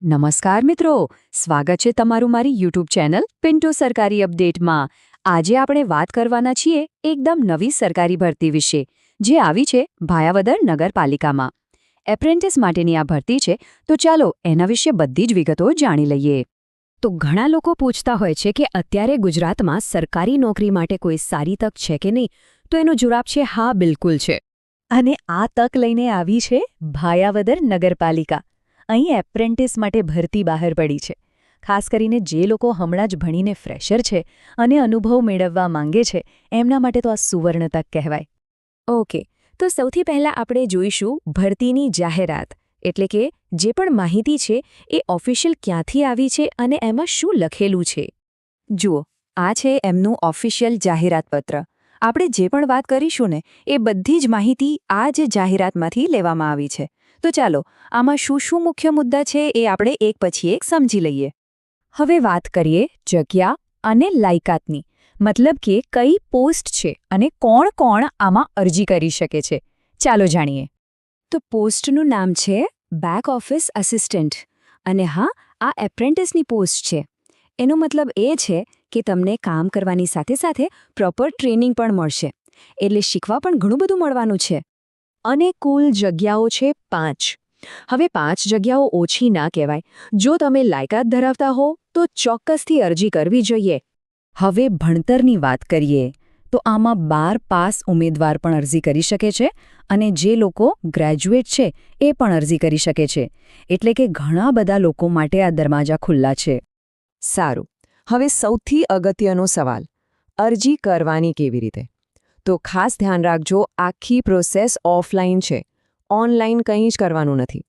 નમસ્કાર મિત્રો, સ્વાગત છે તમારું મારી યુટ્યુબ ચેનલ પિન્ટુ સરકારી અપડેટમાં। આજે આપણે વાત કરવાના છીએ એકદમ નવી સરકારી ભરતી વિશે, જે આવી છે ભાયાવદર નગરપાલિકામાં। એપ્રેન્ટિસ માટેની આ ભરતી છે, તો ચાલો એના વિશે બધી જ વિગતો જાણી લઈએ। તો ઘણા લોકો પૂછતા હોય છે કે અત્યારે ગુજરાતમાં સરકારી નોકરી માટે કોઈ સારી તક છે કે નહીં, તો એનો જવાબ છે હા, બિલકુલ છે। અને આ તક લઈને આવી છે ભાયાવદર નગરપાલિકા। અહીં એપ્રેન્ટિસ માટે ભરતી બહાર પડી છે। ખાસ કરીને જે લોકો હમણાં જ ભણીને ફ્રેશર છે અને અનુભવ મેળવવા માંગે છે, એમના માટે તો આ સુવર્ણ તક કહેવાય। ઓકે, તો સૌથી પહેલાં આપણે જોઈશું ભરતીની જાહેરાત, એટલે કે જે પણ માહિતી છે એ ઓફિશિયલ ક્યાંથી આવી છે અને એમાં શું લખેલું છે। જુઓ, આ છે એમનું ઓફિશિયલ જાહેરાતપત્ર। આપણે જે પણ વાત કરીશું ને, એ બધી જ માહિતી આ જ જાહેરાતમાંથી લેવામાં આવી છે। તો ચાલો આમાં શું શું મુખ્ય મુદ્દા છે એ આપણે એક પછી એક સમજી લઈએ। હવે વાત કરીએ જગ્યા અને લાયકાતની, મતલબ કે કઈ પોસ્ટ છે અને કોણ કોણ આમાં અરજી કરી શકે છે। ચાલો જાણીએ। તો પોસ્ટનું નામ છે બેક ઓફિસ આસિસ્ટન્ટ, અને હા, આ એપ્રેન્ટિસની પોસ્ટ છે। એનો મતલબ એ છે કે તમને કામ કરવાની સાથે સાથે પ્રોપર ટ્રેનિંગ પણ મળશે, એટલે શીખવા પણ ઘણું બધું મળવાનું છે। અને કુલ જગ્યાઓ છે 5। હવે 5 જગ્યાઓ ઓછી ના કહેવાય। જો તમે લાયકાત ધરાવતા હો તો ચોક્કસથી અરજી કરવી જોઈએ। હવે ભણતરની વાત કરીએ તો આમાં 12 પાસ ઉમેદવાર પણ અરજી કરી શકે છે, અને જે લોકો ગ્રેજ્યુએટ છે એ પણ અરજી કરી શકે છે, એટલે કે ઘણા બધા લોકો માટે આ દરવાજા ખુલ્લા છે। સારું, હવે સૌથી અગત્યનો સવાલ, અરજી કરવાની કેવી રીતે? તો ખાસ ધ્યાન રાખજો, આખી પ્રોસેસ ઓફલાઈન છે, ઓનલાઈન કંઈ જ કરવાનું નથી।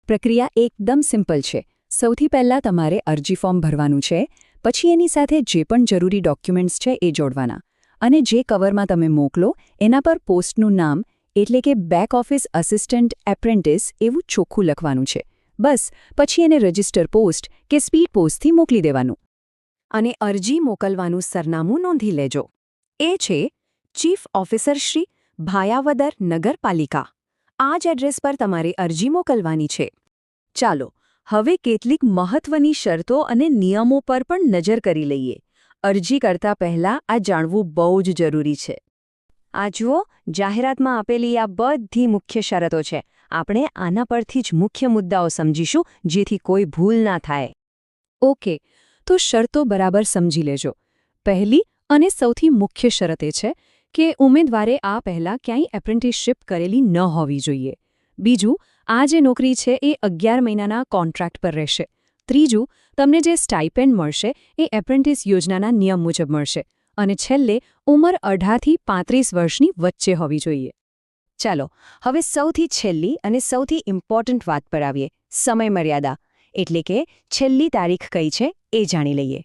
પ્રક્રિયા એકદમ સિમ્પલ છે। સૌથી પહેલાં તમારે અરજી ફોર્મ ભરવાનું છે, પછી એની સાથે જે પણ જરૂરી ડોક્યુમેન્ટ્સ છે એ જોડવાના, અને જે કવરમાં તમે મોકલો એના પર પોસ્ટનું નામ, એટલે કે બેક ઓફિસ આસિસ્ટન્ટ એપ્રેન્ટિસ એવું ચોખ્ખું લખવાનું છે। બસ પછી એને રજિસ્ટર પોસ્ટ કે સ્પીડ પોસ્ટથી મોકલી દેવાનું। અને અરજી મોકલવાનું સરનામું નોંધી લેજો, એ છે ચીફ ઓફિસર શ્રી, ભાયાવદર નગરપાલિકા। આ જ એડ્રેસ પર તમારે અરજી મોકલવાની છે। ચાલો હવે કેટલીક મહત્વની શરતો અને નિયમો પર પણ નજર કરી લઈએ। અરજી કરતા પહેલાં આ જાણવું બહુ જ જરૂરી છે। આ જુઓ, જાહેરાતમાં આપેલી આ બધી મુખ્ય શરતો છે। આપણે આના પરથી જ મુખ્ય મુદ્દાઓ સમજીશું, જેથી કોઈ ભૂલ ના થાય। ઓકે, તો શરતો બરાબર સમજી લેજો। પહેલી અને સૌથી મુખ્ય શરત એ છે કે ઉમેદવારે આ પહેલાં ક્યાંય એપ્રેન્ટિસશીપ કરેલી ન હોવી જોઈએ। બીજું, આ જે નોકરી છે એ 11 મહિનાના કોન્ટ્રાક્ટ પર રહેશે। ત્રીજું, તમને જે સ્ટાઇપેન્ડ મળશે એ એપ્રેન્ટિસ યોજનાના નિયમ મુજબ મળશે। અને છેલ્લે, ઉંમર 18થી 35 વર્ષની વચ્ચે હોવી જોઈએ। ચાલો હવે સૌથી છેલ્લી અને સૌથી ઇમ્પોર્ટન્ટ વાત પર આવીએ, સમયમર્યાદા, એટલે કે છેલ્લી તારીખ કઈ છે એ જાણી લઈએ।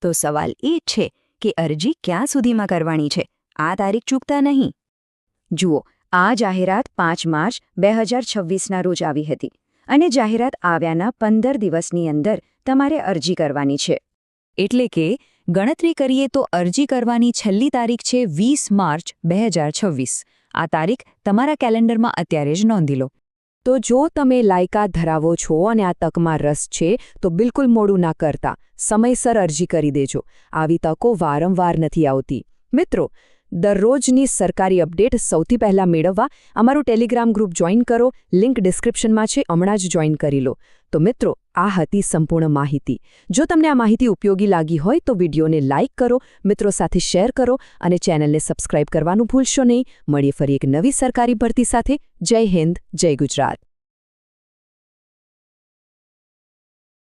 તો સવાલ એ છે કે અરજી ક્યાં સુધીમાં કરવાની છે, આ તારીખ ચૂકતા નહીં। જુઓ, આ જાહેરાત 5 માર્ચ 2026ના રોજ આવી હતી, અને જાહેરાત આવ્યાના 15 દિવસની અંદર તમારે અરજી કરવાની છે। એટલે કે ગણતરી કરીએ તો અરજી કરવાની છેલ્લી તારીખ છે 20 માર્ચ 2026। આ તારીખ તમારા કેલેન્ડરમાં અત્યારે જ નોંધી લો। તો જો તમે લાયકાત ધરાવો છો અને આ તકમાં રસ છે, તો બિલકુલ મોડું ના કરતા સમયસર અરજી કરી દેજો। આવી તકો વારંવાર નથી આવતી। મિત્રો, દરરોજની સરકારી અપડેટ સૌથી પહેલાં મેળવવા અમારું ટેલિગ્રામ ગ્રુપ જોઈન કરો, લિંક ડિસ્ક્રિપ્શનમાં છે, હમણાં જ જોઈન કરી લો। તો મિત્રો, આ હતી સંપૂર્ણ માહિતી। જો તમને આ માહિતી ઉપયોગી લાગી હોય તો વિડીયોને લાઇક કરો, મિત્રો સાથે શેર કરો અને ચેનલને સબસ્ક્રાઇબ કરવાનું ભૂલશો નહીં। મળીએ ફરી એક નવી સરકારી ભરતી સાથે। જય હિન્દ, જય ગુજરાત।